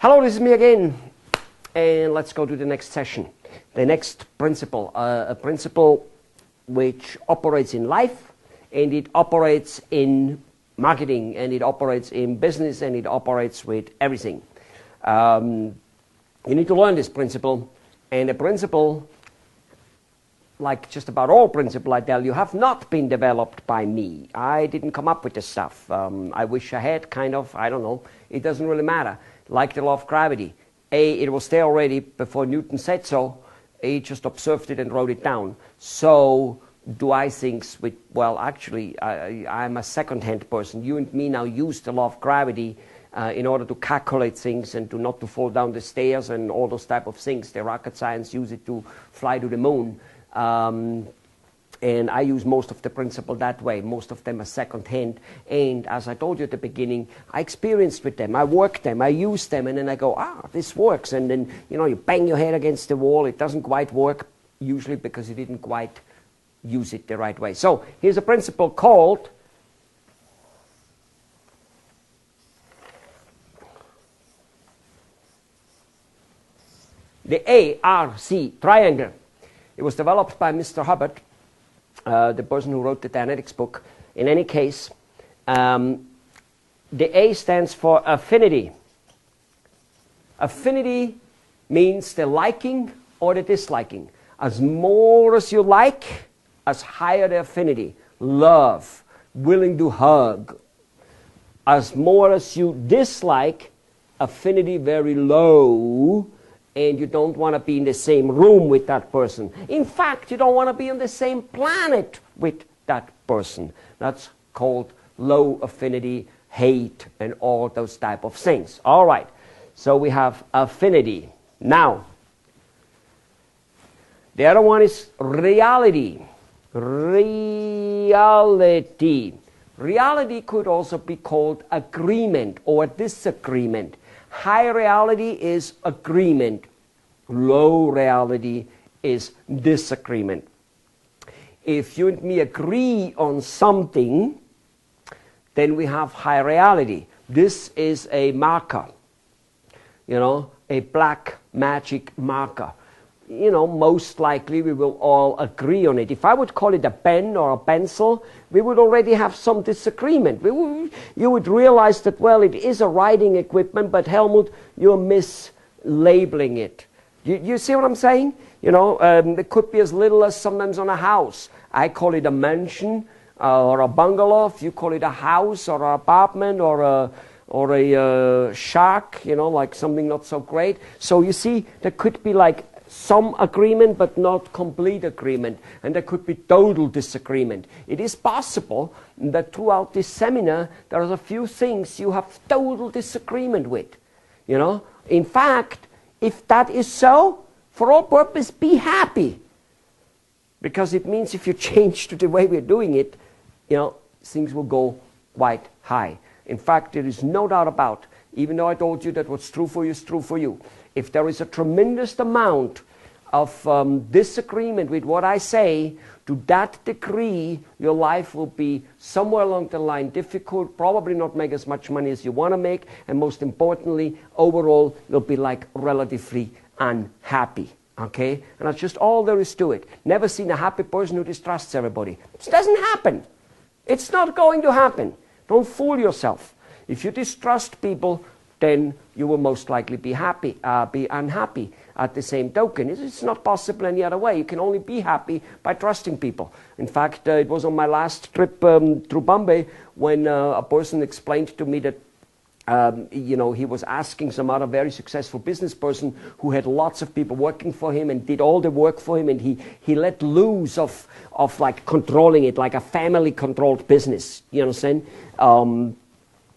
Hello, this is me again, and let's go to the next session. The next principle, a principle which operates in life, and it operates in marketing, and it operates in business, and it operates with everything. You need to learn this principle, and the principle, like just about all principles I tell you, have not been developed by me. I didn't come up with this stuff. I wish I had, kind of, I don't know. It doesn't really matter. Like the law of gravity. It was there already before Newton said so. He just observed it and wrote it down. So do I things with, well, actually, I'm a second-hand person. You and me now use the law of gravity in order to calculate things and not to fall down the stairs and all those type of things. The rocket science use it to fly to the moon. And I use most of the principle that way. Most of them are second-hand. And as I told you at the beginning, I experienced with them. I work them. I use them. And then I go, this works. And then, you bang your head against the wall. It doesn't quite work, usually because you didn't quite use it the right way. So here's a principle called the ARC triangle. It was developed by Mr. Hubbard, the person who wrote the Dianetics book. In any case, the A stands for affinity. Affinity means the liking or the disliking. As more as you like, as higher the affinity. Love, willing to hug. As more as you dislike, affinity very low, and you don't want to be in the same room with that person. In fact, you don't want to be on the same planet with that person. That's called low affinity, hate, and all those type of things. All right, so we have affinity. Now, the other one is reality. Reality. Reality could also be called agreement or disagreement. High reality is agreement. Low reality is disagreement. If you and me agree on something, then we have high reality. This is a marker, a black magic marker. Most likely we will all agree on it. If I would call it a pen or a pencil, we would already have some disagreement. You would realize that, well, it is a writing equipment, but Helmut, you're mislabeling it. You see what I'm saying? It could be as little as sometimes on a house. I call it a mansion or a bungalow. If you call it a house or an apartment or a shack, like something not so great. So you see, there could be like some agreement, but not complete agreement. And there could be total disagreement. It is possible that throughout this seminar, there are a few things you have total disagreement with. In fact, if that is so, for all purpose, be happy. Because it means if you change to the way we're doing it, things will go quite high. In fact, there is no doubt about, even though I told you that what's true for you is true for you, if there is a tremendous amount of disagreement with what I say, to that degree, your life will be somewhere along the line difficult, probably not make as much money as you want to make, and most importantly, overall, you'll be like relatively unhappy. Okay? And that's just all there is to it. Never seen a happy person who distrusts everybody. It doesn't happen. It's not going to happen. Don't fool yourself. If you distrust people, then you will most likely be unhappy. At the same token, it's not possible any other way. You can only be happy by trusting people. In fact, it was on my last trip through Bombay when a person explained to me that he was asking some other very successful business person who had lots of people working for him and did all the work for him, and he let loose of like controlling it, like a family-controlled business. You understand?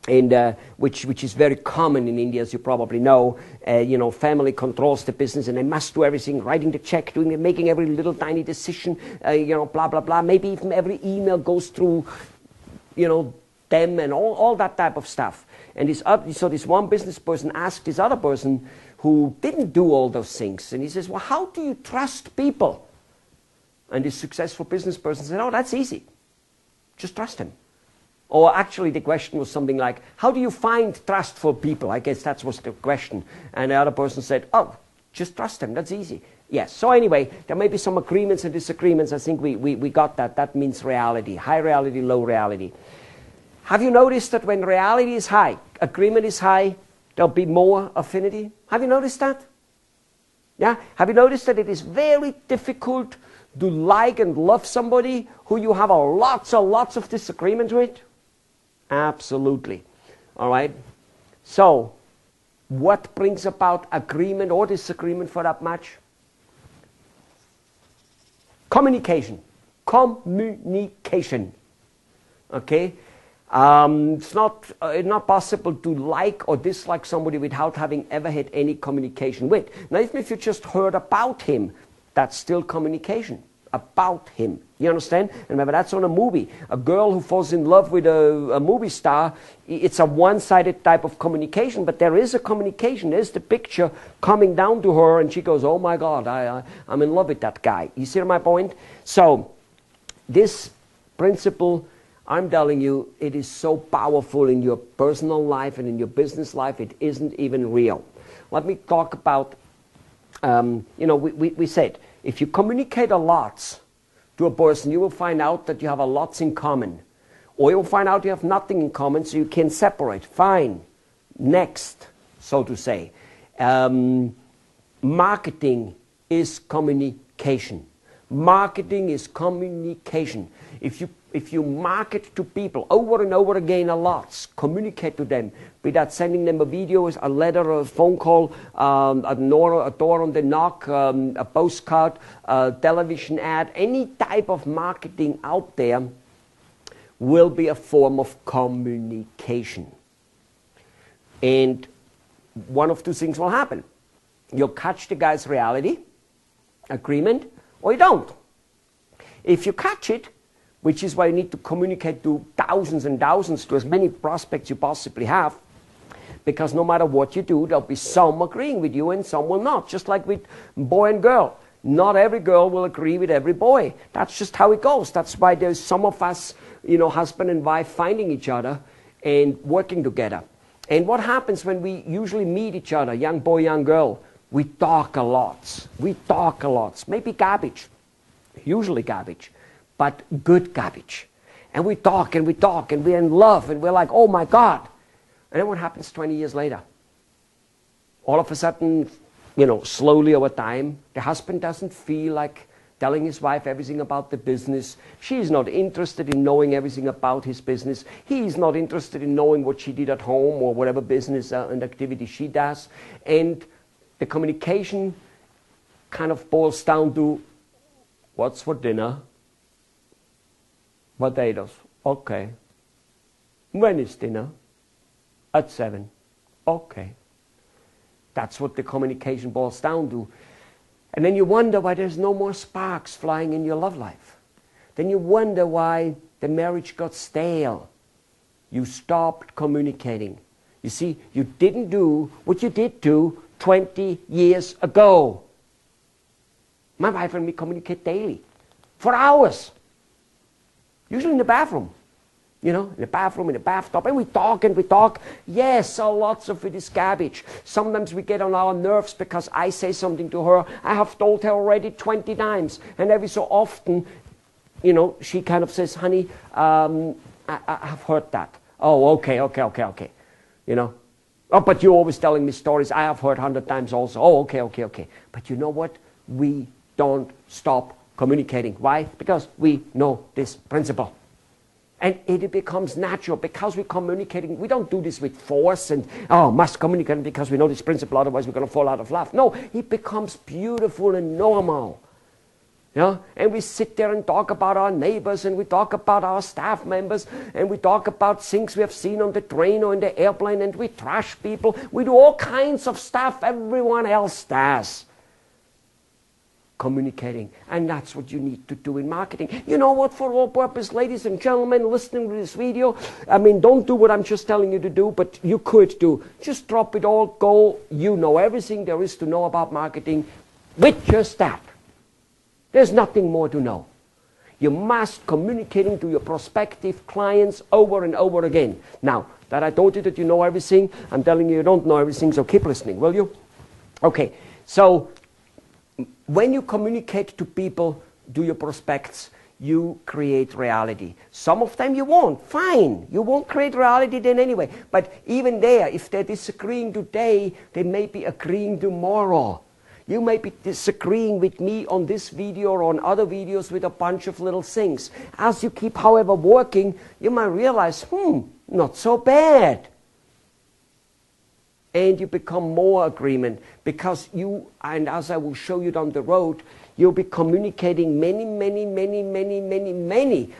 And which is very common in India, as you probably know. Family controls the business, and they must do everything, writing the check, making every little tiny decision, blah, blah, blah. Maybe even every email goes through, them and all that type of stuff. And this one business person asked this other person who didn't do all those things. And he says, well, how do you trust people? And this successful business person said, oh, that's easy. Just trust him. Or actually the question was something like, how do you find trustful people? I guess that was the question. And the other person said, oh, just trust them, that's easy. Yes, so anyway, there may be some agreements and disagreements. I think we got that. That means reality, high reality, low reality. Have you noticed that when reality is high, agreement is high, there'll be more affinity? Have you noticed that? Yeah? Have you noticed that it is very difficult to like and love somebody who you have lots of disagreements with? Absolutely. All right? So, what brings about agreement or disagreement for that match? Communication. Communication. Okay? It's not possible to like or dislike somebody without having ever had any communication with. Now, even if you just heard about him, that's still communication about him. You understand? And remember, that's on a movie. A girl who falls in love with a movie star, it's a one-sided type of communication, but there is a communication. There's the picture coming down to her, and she goes, oh my God, I'm in love with that guy. You see my point? So, this principle, I'm telling you, it is so powerful in your personal life and in your business life, it isn't even real. Let me talk about, we said, if you communicate a lot to a person, you will find out that you have a lot in common. Or you will find out you have nothing in common, so you can separate. Fine. Next, so to say. Marketing is communication. Marketing is communication. If you market to people over and over again a lot, communicate to them, be that sending them a video, a letter, a phone call, a door on the knock, a postcard, a television ad, any type of marketing out there will be a form of communication. And one of two things will happen. You'll catch the guy's reality, agreement, or you don't. If you catch it, which is why you need to communicate to thousands and thousands, to as many prospects you possibly have, because no matter what you do, there'll be some agreeing with you and some will not, just like with boy and girl. Not every girl will agree with every boy. That's just how it goes. That's why there's some of us, husband and wife finding each other and working together. And what happens when we usually meet each other, young boy, young girl? We talk a lot. We talk a lot. Maybe garbage. Usually garbage. But good garbage. And we talk and we talk and we're in love and we're like, oh my God. And then what happens 20 years later? All of a sudden, slowly over time, the husband doesn't feel like telling his wife everything about the business. She's not interested in knowing everything about his business. He's not interested in knowing what she did at home or whatever business and activity she does. And the communication kind of boils down to, what's for dinner? Potatoes. Okay. When is dinner? At 7. Okay. That's what the communication boils down to. And then you wonder why there's no more sparks flying in your love life. Then you wonder why the marriage got stale. You stopped communicating. You see, you didn't do what you did do 20 years ago. My wife and me communicate daily. For hours. Usually in the bathroom. In the bathroom, in the bathtub, and we talk and we talk. Yes, so lots of it is garbage. Sometimes we get on our nerves because I say something to her I have told her already 20 times. And every so often, she kind of says, honey, I have heard that. Oh, okay. Oh, but you're always telling me stories I have heard 100 times also. Oh, okay. But you know what? We don't stop communicating. Why? Because we know this principle. And it becomes natural because we're communicating. We don't do this with force and, must communicate because we know this principle, otherwise we're going to fall out of love. No, it becomes beautiful and normal. And we sit there and talk about our neighbors and we talk about our staff members and we talk about things we have seen on the train or in the airplane and we trash people. We do all kinds of stuff everyone else does. Communicating. And that's what you need to do in marketing. You know what, for all purpose, ladies and gentlemen listening to this video, don't do what I'm just telling you to do, but you could do. Just drop it all, go. You know everything there is to know about marketing with just that. There's nothing more to know. You must communicating to your prospective clients over and over again. Now, that I told you that you know everything, I'm telling you you don't know everything, so keep listening, will you? Okay, so when you communicate to people, to your prospects, you create reality. Some of them you won't. Fine. You won't create reality then anyway. But even there, if they're disagreeing today, they may be agreeing tomorrow. You may be disagreeing with me on this video or on other videos with a bunch of little things. As you keep, however, working, you might realize, not so bad. And you become more agreement because you, and as I will show you down the road, you'll be communicating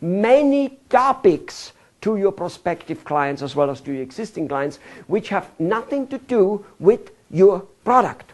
many topics to your prospective clients as well as to your existing clients, which have nothing to do with your product.